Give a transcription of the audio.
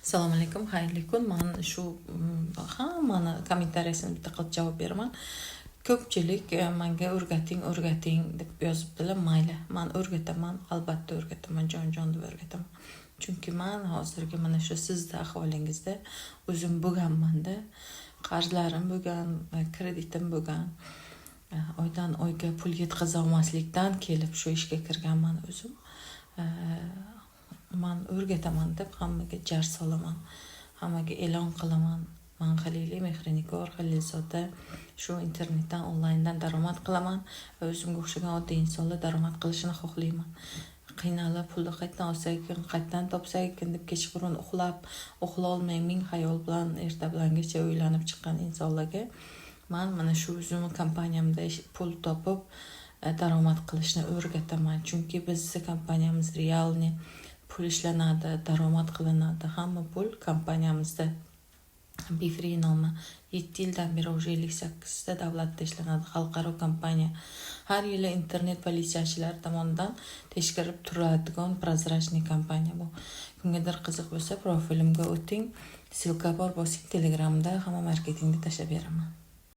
Assalomu alaykum, xayrli kun. Men shu hammani kommentariyasini bitta qilib javob beraman. Ko'pchilik menga o'rgating deb yozibdilar. Mayli, men o'rgataman, albatta o'rgataman, jon deb o'rgataman. Chunki men hozirgi mana shu sizda ahvolingizda o'zim bo'lganman-da. Qarzlarim bo'lgan, kreditim bo'lgan. Oydan oyga pul yetkaza olmaslikdan kelib shu ishga kirganman o'zim. Men o'rgataman deb hammaga jar solaman, hammaga e'lon qilaman. Men Haliliy Mehrinikor Halilzoda shu internetdan onlayndan daromad qilaman va o'zimga o'xshagan oddiy insonlar daromad qilishini xohlayman. Qiynalib pulni qayerdan olsak ekan, qayerdan topsak ekan deb kechqurun uxlolmay ming xayol bilan erta bilangacha o'ylanib chiqqan insonlarga men mana shu o'zimning kompaniyamda pul topib daromad qilishni o'rgataman. Chunki bizning kompaniyamiz realni pul ishlanadi, daromad qilinadi. Hamma pul kompaniyamizda Bifree nomi 7 yildan beri уже 58 ta davlatda ishlanadi. Xalqaro kompaniya. Har yili internet politsiyachilari tomonidan tekshirib turadigan prozrachniy kompaniya bu. Kimgadir qiziq bo'lsa, profilimga o'ting. Silka bor, bosing, Telegramda hamma marketingni tashlab beraman.